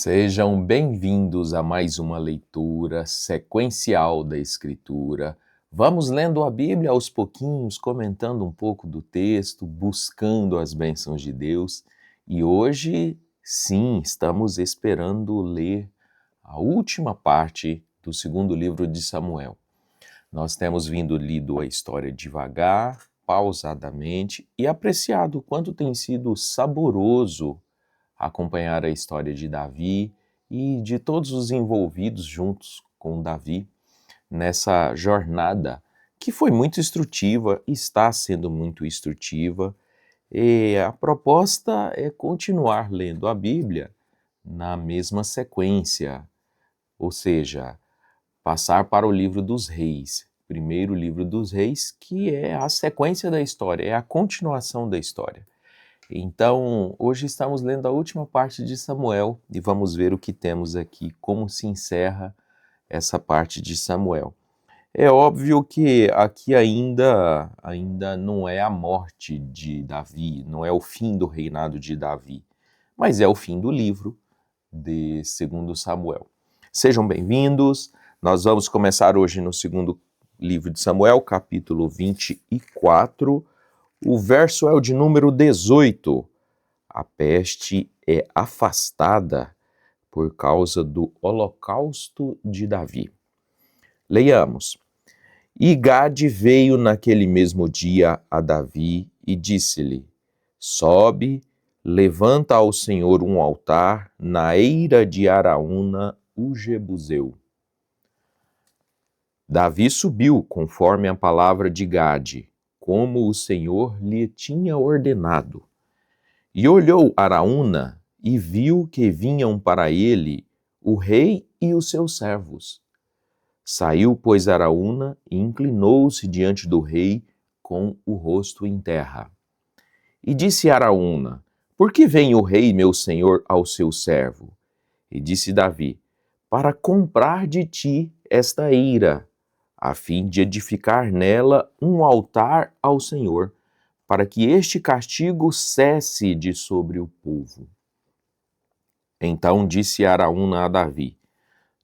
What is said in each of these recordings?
Sejam bem-vindos a mais uma leitura sequencial da Escritura. Vamos lendo a Bíblia aos pouquinhos, comentando um pouco do texto, buscando as bênçãos de Deus. E hoje, sim, estamos esperando ler a última parte do segundo livro de Samuel. Nós temos lido a história devagar, pausadamente e apreciado o quanto tem sido saboroso acompanhar a história de Davi e de todos os envolvidos juntos com Davi nessa jornada que foi muito instrutiva, está sendo muito instrutiva, e a proposta é continuar lendo a Bíblia na mesma sequência, ou seja, passar para o livro dos reis, primeiro livro dos reis, que é a sequência da história, é a continuação da história. Então, hoje estamos lendo a última parte de Samuel e vamos ver o que temos aqui, como se encerra essa parte de Samuel. É óbvio que aqui ainda não é a morte de Davi, não é o fim do reinado de Davi, mas é o fim do livro de 2 Samuel. Sejam bem-vindos, nós vamos começar hoje no segundo livro de Samuel, capítulo 24, o verso é o de número 18. A peste é afastada por causa do holocausto de Davi. Leiamos. E Gade veio naquele mesmo dia a Davi e disse-lhe: Sobe, levanta ao Senhor um altar na eira de Araúna, o Jebuseu. Davi subiu conforme a palavra de Gade, como o Senhor lhe tinha ordenado. E olhou Araúna e viu que vinham para ele o rei e os seus servos. Saiu, pois, Araúna e inclinou-se diante do rei com o rosto em terra. E disse Araúna: Por que vem o rei, meu senhor, ao seu servo? E disse Davi: Para comprar de ti esta eira, a fim de edificar nela um altar ao Senhor, para que este castigo cesse de sobre o povo. Então disse Araúna a Davi: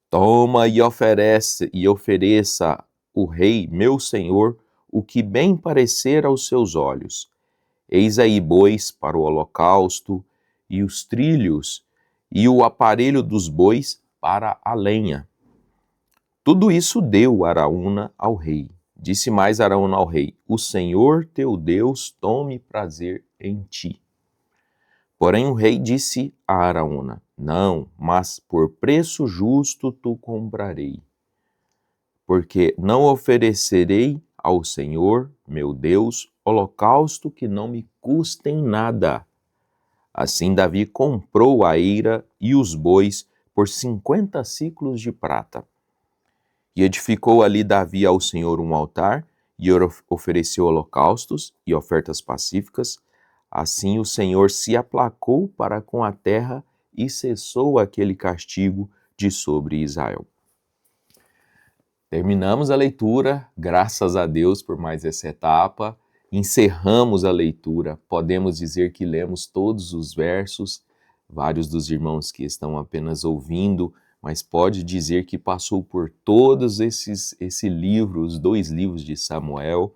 Toma e ofereça o rei, meu senhor, o que bem parecer aos seus olhos. Eis aí bois para o holocausto, e os trilhos, e o aparelho dos bois para a lenha. Tudo isso deu Araúna ao rei. Disse mais Araúna ao rei: O Senhor teu Deus tome prazer em ti. Porém o rei disse a Araúna: Não, mas por preço justo tu comprarei. Porque não oferecerei ao Senhor, meu Deus, holocausto que não me custem nada. Assim Davi comprou a eira e os bois por 50 siclos de prata. E edificou ali Davi ao Senhor um altar, e ofereceu holocaustos e ofertas pacíficas. Assim o Senhor se aplacou para com a terra e cessou aquele castigo de sobre Israel. Terminamos a leitura, graças a Deus por mais essa etapa. Encerramos a leitura, podemos dizer que lemos todos os versos. Vários dos irmãos que estão apenas ouvindo, mas pode dizer que passou por todos esse livro, os 2 livros de Samuel,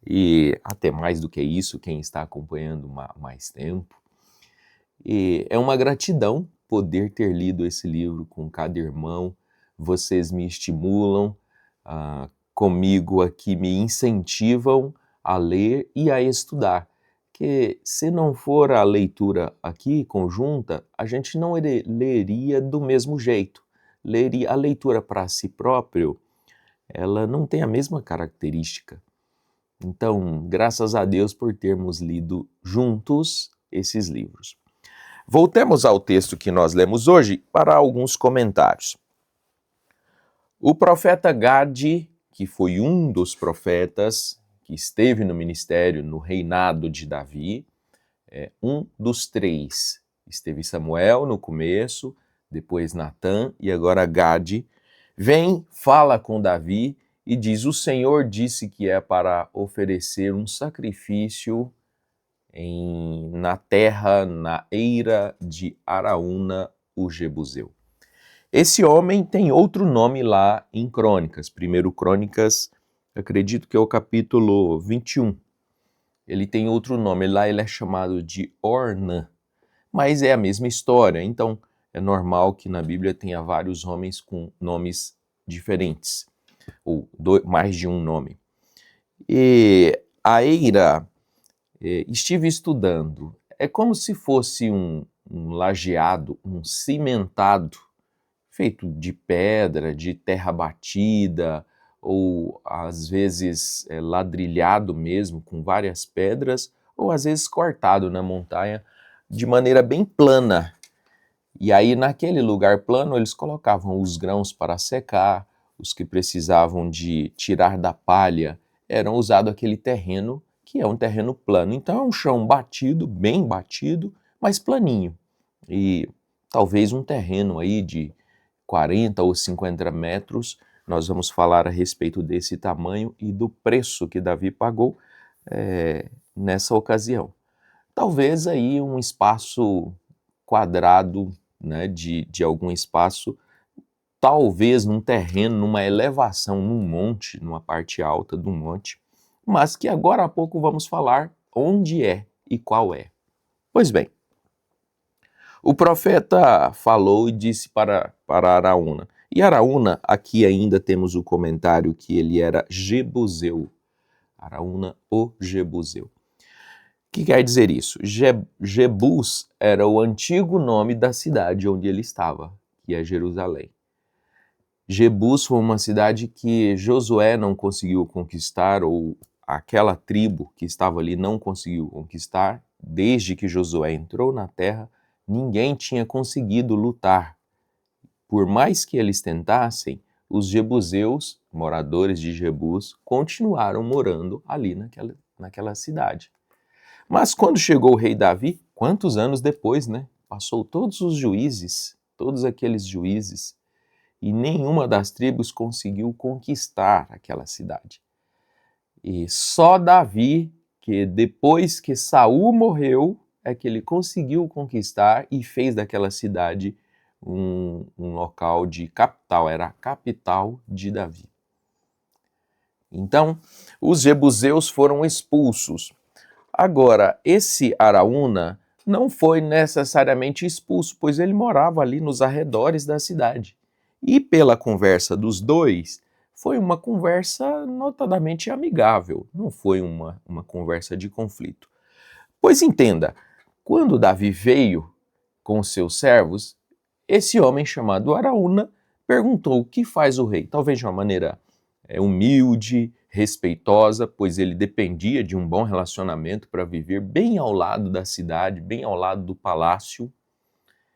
e até mais do que isso, quem está acompanhando mais tempo. E é uma gratidão poder ter lido esse livro com cada irmão. Vocês me estimulam, comigo aqui me incentivam a ler e a estudar. Que se não for a leitura aqui conjunta, a gente não leria do mesmo jeito. A leitura para si próprio, ela não tem a mesma característica. Então, graças a Deus por termos lido juntos esses livros. Voltemos ao texto que nós lemos hoje para alguns comentários. O profeta Gade, que foi um dos profetas que esteve no ministério, no reinado de Davi, é um dos 3. Esteve Samuel no começo, depois Natã e agora Gade. Vem, fala com Davi e diz: O Senhor disse que é para oferecer um sacrifício na terra, na eira de Araúna, o Jebuseu. Esse homem tem outro nome lá em Crônicas, 1 Crônicas, acredito que é o capítulo 21. Ele tem outro nome, lá ele é chamado de Ornã, mas é a mesma história, então é normal que na Bíblia tenha vários homens com nomes diferentes, ou mais de um nome. E a eira, estive estudando, é como se fosse um lajeado, um cimentado, feito de pedra, de terra batida, ou às vezes ladrilhado mesmo, com várias pedras, ou às vezes cortado na montanha, de maneira bem plana. E aí naquele lugar plano eles colocavam os grãos para secar, os que precisavam de tirar da palha, eram usado aquele terreno, que é um terreno plano. Então é um chão batido, bem batido, mas planinho. E talvez um terreno aí de 40 ou 50 metros, nós vamos falar a respeito desse tamanho e do preço que Davi pagou nessa ocasião. Talvez aí um espaço quadrado, né, de algum espaço, talvez num terreno, numa elevação, num monte, numa parte alta do monte, mas que agora há pouco vamos falar onde é e qual é. Pois bem, o profeta falou e disse para Araúna, e Araúna, aqui ainda temos o comentário que ele era Jebuseu, Araúna o Jebuseu. O que quer dizer isso? Jebus era o antigo nome da cidade onde ele estava, que é Jerusalém. Jebus foi uma cidade que Josué não conseguiu conquistar, ou aquela tribo que estava ali não conseguiu conquistar. Desde que Josué entrou na terra, ninguém tinha conseguido lutar. Por mais que eles tentassem, os jebuseus, moradores de Jebus, continuaram morando ali naquela cidade. Mas quando chegou o rei Davi, quantos anos depois, né? Passou todos os juízes, todos aqueles juízes, e nenhuma das tribos conseguiu conquistar aquela cidade. E só Davi, que depois que Saul morreu, é que ele conseguiu conquistar e fez daquela cidade um local de capital, era a capital de Davi. Então, os jebuseus foram expulsos. Agora, esse Araúna não foi necessariamente expulso, pois ele morava ali nos arredores da cidade. E pela conversa dos dois, foi uma conversa notadamente amigável, não foi uma conversa de conflito. Pois entenda, quando Davi veio com seus servos, esse homem chamado Araúna perguntou o que faz o rei, talvez de uma maneira humilde, respeitosa, pois ele dependia de um bom relacionamento para viver bem ao lado da cidade, bem ao lado do palácio.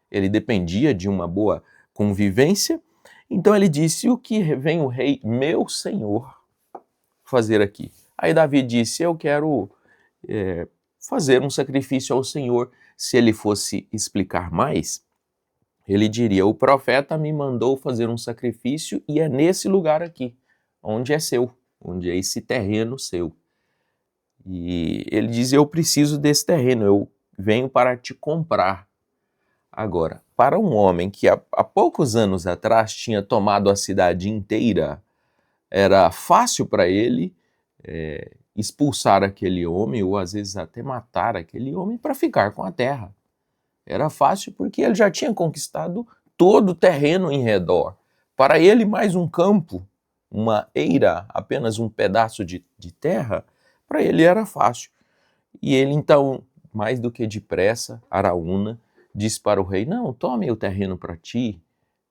Ele dependia de uma boa convivência. Então ele disse, o que vem o rei, meu senhor, fazer aqui? Aí Davi disse, eu quero fazer um sacrifício ao Senhor. Se ele fosse explicar mais, ele diria, o profeta me mandou fazer um sacrifício e é nesse lugar aqui, onde é seu, onde é esse terreno seu. E ele diz, eu preciso desse terreno, eu venho para te comprar. Agora, para um homem que há poucos anos atrás tinha tomado a cidade inteira, era fácil para ele expulsar aquele homem, ou às vezes até matar aquele homem para ficar com a terra. Era fácil porque ele já tinha conquistado todo o terreno em redor. Para ele, mais um campo, uma eira, apenas um pedaço de terra, para ele era fácil. E ele então, mais do que depressa, Araúna, disse para o rei, não, tome o terreno para ti,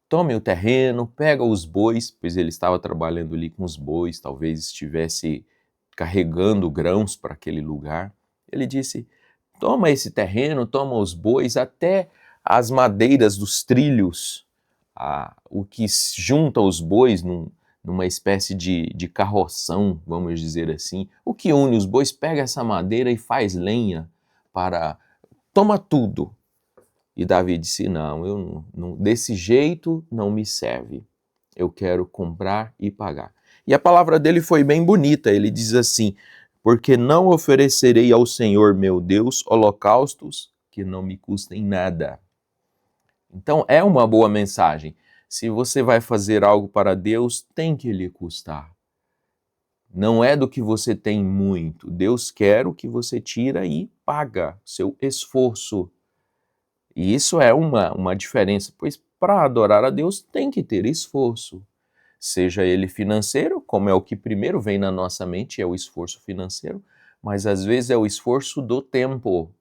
tome o terreno, pega os bois, pois ele estava trabalhando ali com os bois, talvez estivesse carregando grãos para aquele lugar. Ele disse, toma esse terreno, toma os bois, até as madeiras dos trilhos, o que junta os bois numa espécie de carroção, vamos dizer assim, o que une os bois, pega essa madeira e faz lenha toma tudo. E Davi disse, não, desse jeito não me serve, eu quero comprar e pagar. E a palavra dele foi bem bonita, ele diz assim, porque não oferecerei ao Senhor meu Deus holocaustos que não me custem nada. Então é uma boa mensagem. Se você vai fazer algo para Deus, tem que lhe custar. Não é do que você tem muito. Deus quer o que você tira e paga, seu esforço. E isso é uma diferença, pois para adorar a Deus tem que ter esforço. Seja ele financeiro, como é o que primeiro vem na nossa mente, é o esforço financeiro, mas às vezes é o esforço do tempo.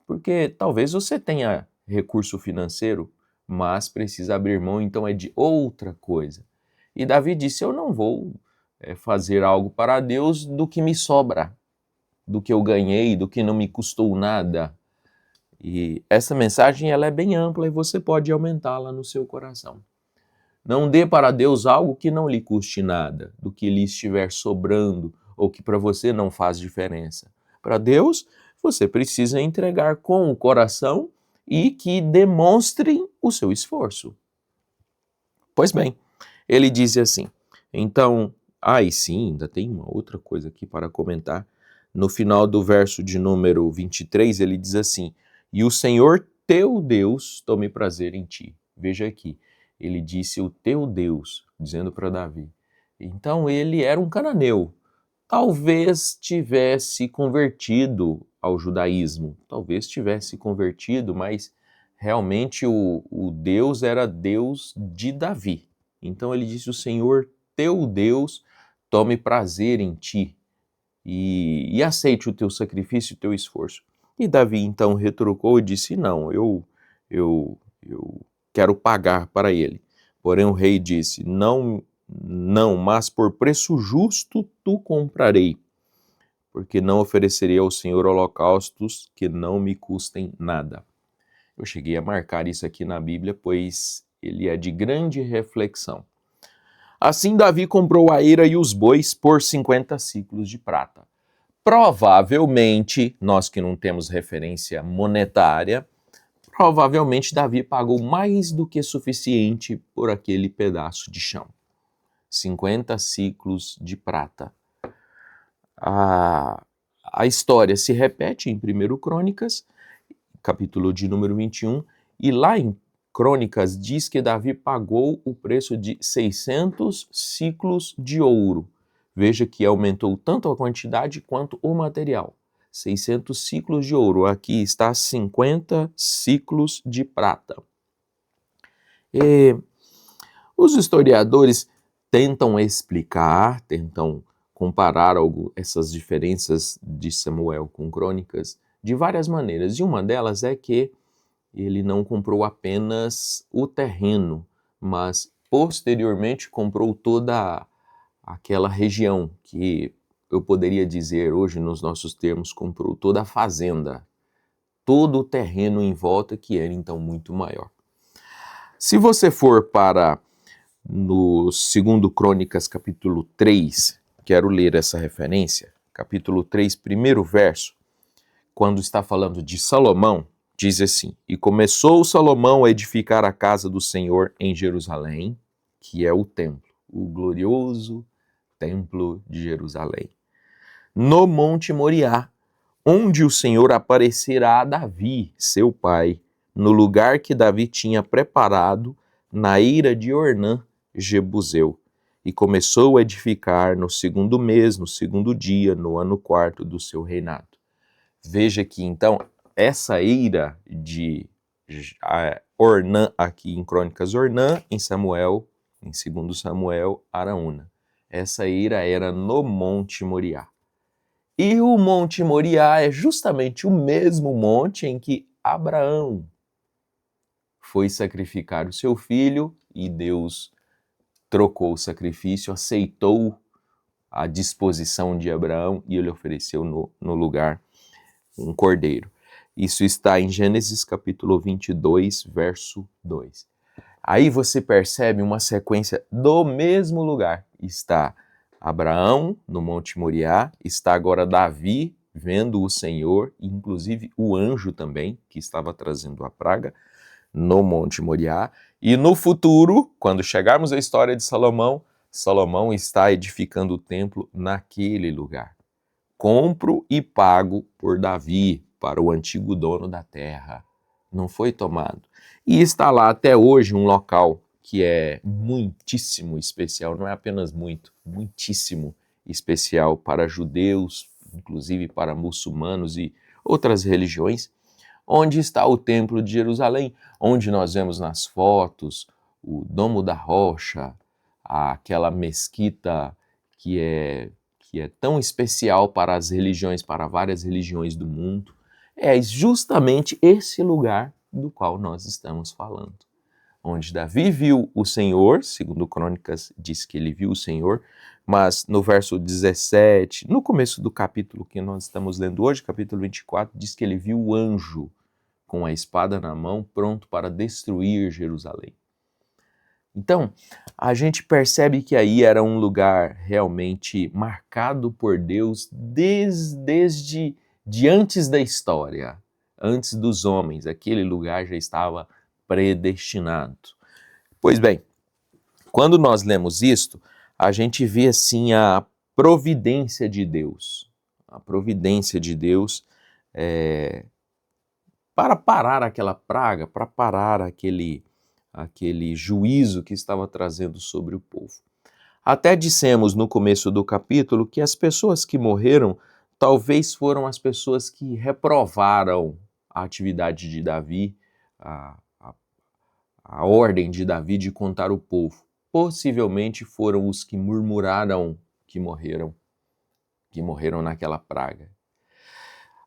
Porque talvez você tenha recurso financeiro, mas precisa abrir mão, então é de outra coisa. E Davi disse, eu não vou fazer algo para Deus do que me sobra, do que eu ganhei, do que não me custou nada. E essa mensagem ela é bem ampla e você pode aumentá-la no seu coração. Não dê para Deus algo que não lhe custe nada, do que lhe estiver sobrando ou que para você não faz diferença. Para Deus, você precisa entregar com o coração e que demonstrem o seu esforço. Pois bem, ele diz assim, então, sim, ainda tem uma outra coisa aqui para comentar. No final do verso de número 23, ele diz assim, e o Senhor teu Deus tome prazer em ti. Veja aqui, ele disse o teu Deus, dizendo para Davi. Então ele era um cananeu, talvez tivesse convertido ao judaísmo, talvez tivesse convertido, mas realmente o Deus era Deus de Davi. Então ele disse, o Senhor teu Deus tome prazer em ti e aceite o teu sacrifício e o teu esforço. E Davi então retrucou e disse, não, eu quero pagar para ele. Porém o rei disse, não, mas por preço justo tu comprarei, porque não oferecerei ao Senhor holocaustos que não me custem nada. Eu cheguei a marcar isso aqui na Bíblia, pois ele é de grande reflexão. Assim Davi comprou a eira e os bois por 50 ciclos de prata. Provavelmente, nós que não temos referência monetária, provavelmente Davi pagou mais do que suficiente por aquele pedaço de chão. 50 ciclos de prata. A história se repete em 1 Crônicas, capítulo de número 21, e lá em Crônicas diz que Davi pagou o preço de 600 ciclos de ouro. Veja que aumentou tanto a quantidade quanto o material. 600 ciclos de ouro. Aqui está 50 ciclos de prata. Os historiadores tentam explicar, tentam comparar essas diferenças de Samuel com Crônicas de várias maneiras. E uma delas é que ele não comprou apenas o terreno, mas posteriormente comprou toda aquela região, que eu poderia dizer hoje nos nossos termos, comprou toda a fazenda, todo o terreno em volta, que era então muito maior. Se você for para no 2 Crônicas, capítulo 3, quero ler essa referência, capítulo 3, primeiro verso, quando está falando de Salomão, diz assim, e começou Salomão a edificar a casa do Senhor em Jerusalém, que é o templo, o glorioso templo de Jerusalém, no Monte Moriá, onde o Senhor aparecerá a Davi, seu pai, no lugar que Davi tinha preparado na eira de Ornã, Jebuseu, e começou a edificar no 2º mês, no 2º dia, no ano 4º do seu reinado. Veja que então essa eira de Ornã, aqui em Crônicas Ornã, em Samuel, em 2 Samuel, Araúna. Essa eira era no Monte Moriá. E o Monte Moriá é justamente o mesmo monte em que Abraão foi sacrificar o seu filho e Deus trocou o sacrifício, aceitou a disposição de Abraão e ele ofereceu no lugar um cordeiro. Isso está em Gênesis capítulo 22, verso 2. Aí você percebe uma sequência do mesmo lugar. Está Abraão no Monte Moriá, está agora Davi vendo o Senhor, inclusive o anjo também, que estava trazendo a praga, no Monte Moriá. E no futuro, quando chegarmos à história de Salomão, Salomão está edificando o templo naquele lugar. Compro e pago por Davi, para o antigo dono da terra. não foi tomado. E está lá até hoje um local que é muitíssimo especial, não é apenas muitíssimo especial para judeus, inclusive para muçulmanos e outras religiões, onde está o Templo de Jerusalém, onde nós vemos nas fotos o Domo da Rocha, aquela mesquita que é tão especial para as religiões, para várias religiões do mundo. É justamente esse lugar do qual nós estamos falando, onde Davi viu o Senhor, segundo Crônicas diz que ele viu o Senhor, mas no verso 17, no começo do capítulo que nós estamos lendo hoje, capítulo 24, diz que ele viu o anjo com a espada na mão, pronto para destruir Jerusalém. Então, a gente percebe que aí era um lugar realmente marcado por Deus desde antes da história, antes dos homens. Aquele lugar já estava predestinado. Pois bem, quando nós lemos isto, a gente vê assim a providência de Deus. A providência de Deus para parar aquela praga, para parar aquele juízo que estava trazendo sobre o povo. Até dissemos no começo do capítulo que as pessoas que morreram talvez foram as pessoas que reprovaram a atividade de Davi, a ordem de Davi de contar o povo. Possivelmente foram os que murmuraram que morreram naquela praga.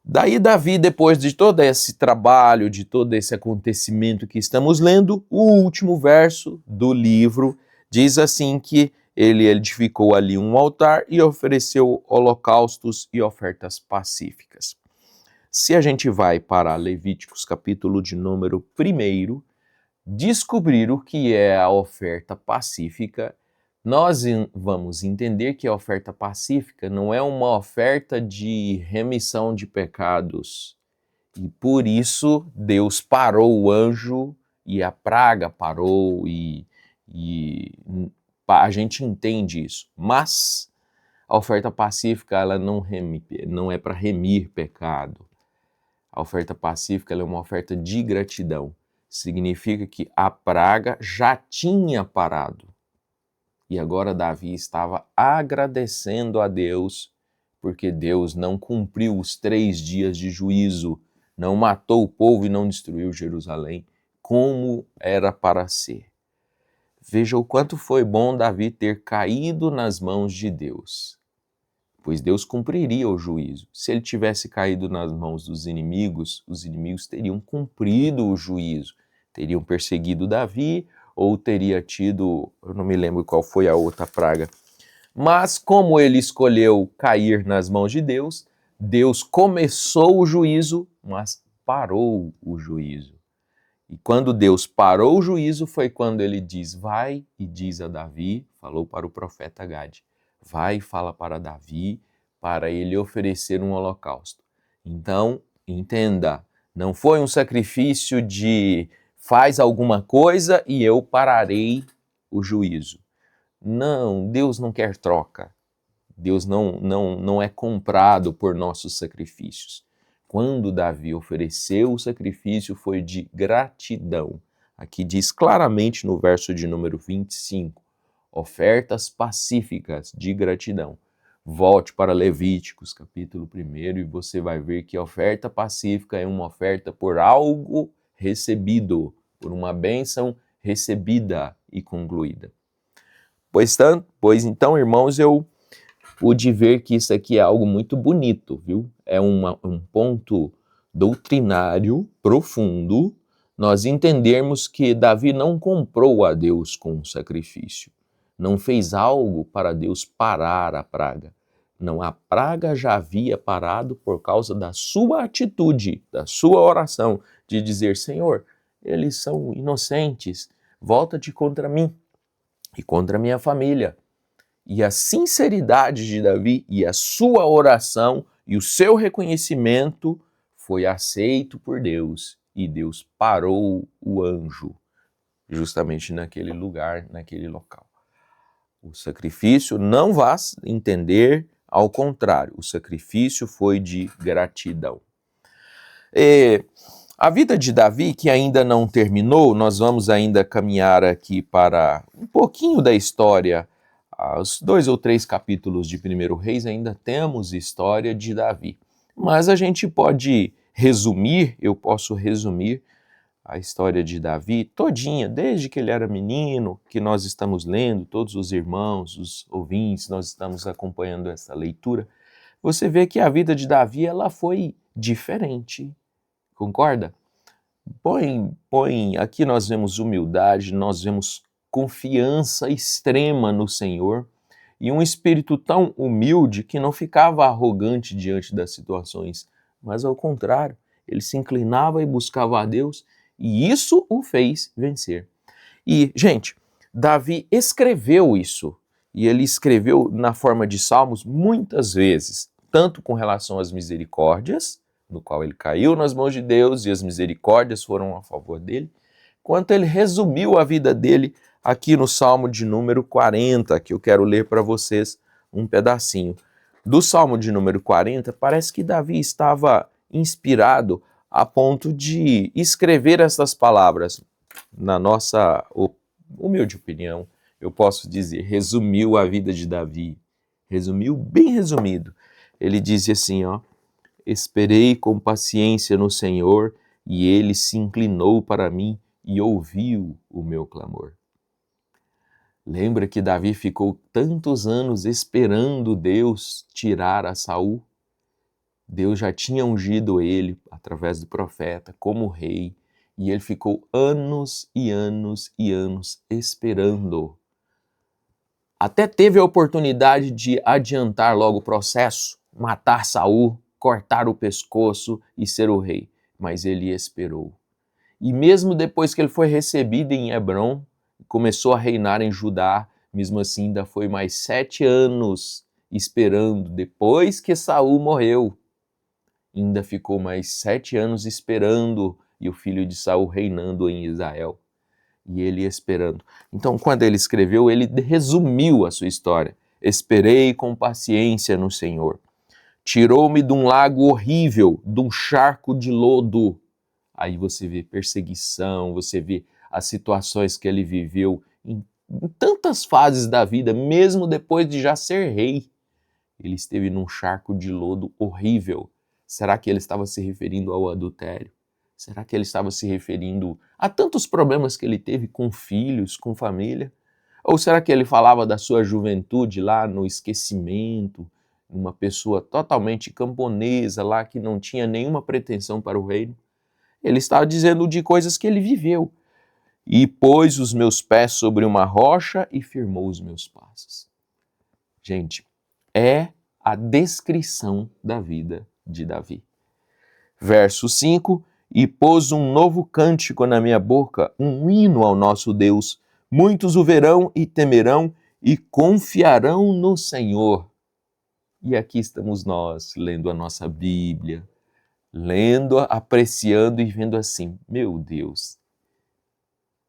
Daí Davi, depois de todo esse trabalho, de todo esse acontecimento que estamos lendo, o último verso do livro diz assim que ele edificou ali um altar e ofereceu holocaustos e ofertas pacíficas. Se a gente vai para Levíticos capítulo de número 1, descobrir o que é a oferta pacífica, nós vamos entender que a oferta pacífica não é uma oferta de remissão de pecados. E por isso Deus parou o anjo e a praga parou e a gente entende isso. Mas a oferta pacífica ela não é para remir pecado. A oferta pacífica ela é uma oferta de gratidão. Significa que a praga já tinha parado. E agora Davi estava agradecendo a Deus, porque Deus não cumpriu os 3 dias de juízo, não matou o povo e não destruiu Jerusalém, como era para ser. Veja o quanto foi bom Davi ter caído nas mãos de Deus, pois Deus cumpriria o juízo. Se ele tivesse caído nas mãos dos inimigos, os inimigos teriam cumprido o juízo, teriam perseguido Davi, ou teria tido, eu não me lembro qual foi a outra praga. Mas como ele escolheu cair nas mãos de Deus, Deus começou o juízo, mas parou o juízo. E quando Deus parou o juízo foi quando ele diz, vai e diz a Davi, falou para o profeta Gade, vai e fala para Davi, para ele oferecer um holocausto. Então, entenda, não foi um sacrifício de faz alguma coisa e eu pararei o juízo. Não, Deus não quer troca. Deus não é comprado por nossos sacrifícios. Quando Davi ofereceu o sacrifício foi de gratidão. Aqui diz claramente no verso de número 25, ofertas pacíficas de gratidão. Volte para Levíticos, capítulo 1, e você vai ver que a oferta pacífica é uma oferta por algo recebido, por uma bênção recebida e concluída. Pois então, irmãos, eu pude ver que isso aqui é algo muito bonito, viu? É um ponto doutrinário profundo, nós entendermos que Davi não comprou a Deus com sacrifício, não fez algo para Deus parar a praga. Não, a praga já havia parado por causa da sua atitude, da sua oração, de dizer, Senhor, eles são inocentes, volta-te contra mim e contra minha família. E a sinceridade de Davi e a sua oração e o seu reconhecimento foi aceito por Deus. E Deus parou o anjo justamente naquele lugar, naquele local. O sacrifício não vá entender, ao contrário, o sacrifício foi de gratidão. A vida de Davi, que ainda não terminou, nós vamos ainda caminhar aqui para um pouquinho da história. Os 2 ou 3 capítulos de 1 Reis ainda temos história de Davi. Mas a gente pode resumir, eu posso resumir a história de Davi todinha, desde que ele era menino, que nós estamos lendo, todos os irmãos, os ouvintes, nós estamos acompanhando essa leitura. Você vê que a vida de Davi, ela foi diferente. Concorda? Aqui nós vemos humildade, nós vemos confiança extrema no Senhor e um espírito tão humilde que não ficava arrogante diante das situações, mas ao contrário, ele se inclinava e buscava a Deus e isso o fez vencer. E, gente, Davi escreveu isso e ele escreveu na forma de salmos muitas vezes, tanto com relação às misericórdias, no qual ele caiu nas mãos de Deus e as misericórdias foram a favor dele, quanto ele resumiu a vida dele aqui no Salmo de número 40, que eu quero ler para vocês um pedacinho. Do Salmo de número 40, parece que Davi estava inspirado a ponto de escrever essas palavras. Na nossa humilde opinião, eu posso dizer, resumiu a vida de Davi. Resumiu, bem resumido. Ele diz assim, ó: esperei com paciência no Senhor, e ele se inclinou para mim e ouviu o meu clamor. Lembra que Davi ficou tantos anos esperando Deus tirar a Saul? Deus já tinha ungido ele, através do profeta, como rei, e ele ficou anos e anos e anos esperando. Até teve a oportunidade de adiantar logo o processo, matar Saul, cortar o pescoço e ser o rei, mas ele esperou. E mesmo depois que ele foi recebido em Hebrom, começou a reinar em Judá, mesmo assim ainda foi mais 7 anos esperando, depois que Saul morreu, ainda ficou mais 7 anos esperando e o filho de Saul reinando em Israel. E ele esperando. Então, quando ele escreveu, ele resumiu a sua história. Esperei com paciência no Senhor. Tirou-me de um lago horrível, de um charco de lodo. Aí você vê perseguição, você vê as situações que ele viveu em tantas fases da vida, mesmo depois de já ser rei. Ele esteve num charco de lodo horrível. Será que ele estava se referindo ao adultério? Será que ele estava se referindo a tantos problemas que ele teve com filhos, com família? Ou será que ele falava da sua juventude lá no esquecimento, uma pessoa totalmente camponesa lá que não tinha nenhuma pretensão para o reino? Ele estava dizendo de coisas que ele viveu. E pôs os meus pés sobre uma rocha e firmou os meus passos. Gente, é a descrição da vida de Davi. Verso 5, e pôs um novo cântico na minha boca, um hino ao nosso Deus. Muitos o verão e temerão e confiarão no Senhor. E aqui estamos nós, lendo a nossa Bíblia, lendo, apreciando e vendo assim, meu Deus,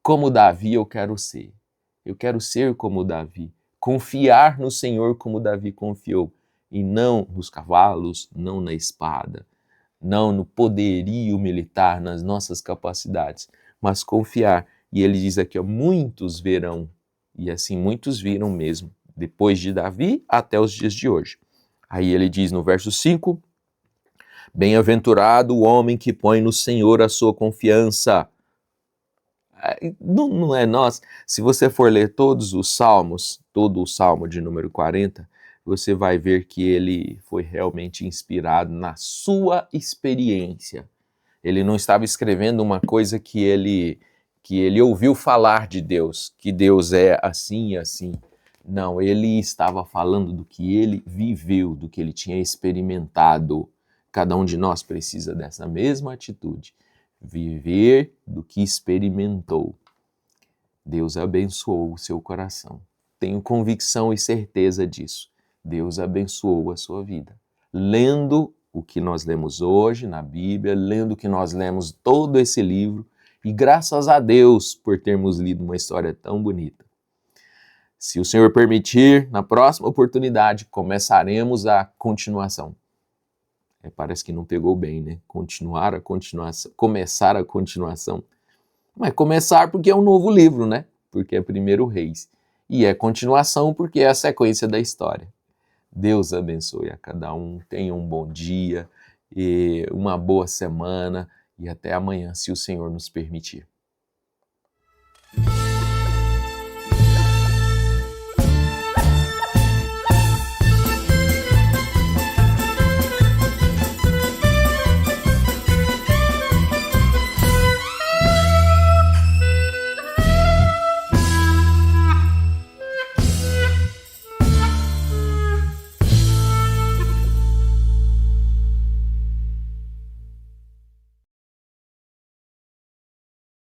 como Davi eu quero ser. Eu quero ser como Davi, confiar no Senhor como Davi confiou, e não nos cavalos, não na espada, não no poderio militar, nas nossas capacidades, mas confiar. E ele diz aqui, ó, muitos verão, e assim muitos viram mesmo, depois de Davi até os dias de hoje. Aí ele diz no verso 5, bem-aventurado o homem que põe no Senhor a sua confiança. Não é nós, se você for ler todos os salmos, todo o salmo de número 40, você vai ver que ele foi realmente inspirado na sua experiência. Ele não estava escrevendo uma coisa que ele ouviu falar de Deus, que Deus é assim e assim. Não, ele estava falando do que ele viveu, do que ele tinha experimentado. Cada um de nós precisa dessa mesma atitude. Viver do que experimentou. Deus abençoou o seu coração. Tenho convicção e certeza disso. Deus abençoou a sua vida. Lendo o que nós lemos hoje na Bíblia, lendo o que nós lemos todo esse livro, e graças a Deus por termos lido uma história tão bonita. Se o Senhor permitir, na próxima oportunidade começaremos a continuação. Parece que não pegou bem, né? Continuar a continuação, começar a continuação. Mas começar porque é um novo livro, né? Porque é Primeiro Reis. E é continuação porque é a sequência da história. Deus abençoe a cada um, tenha um bom dia, e uma boa semana e até amanhã, se o Senhor nos permitir.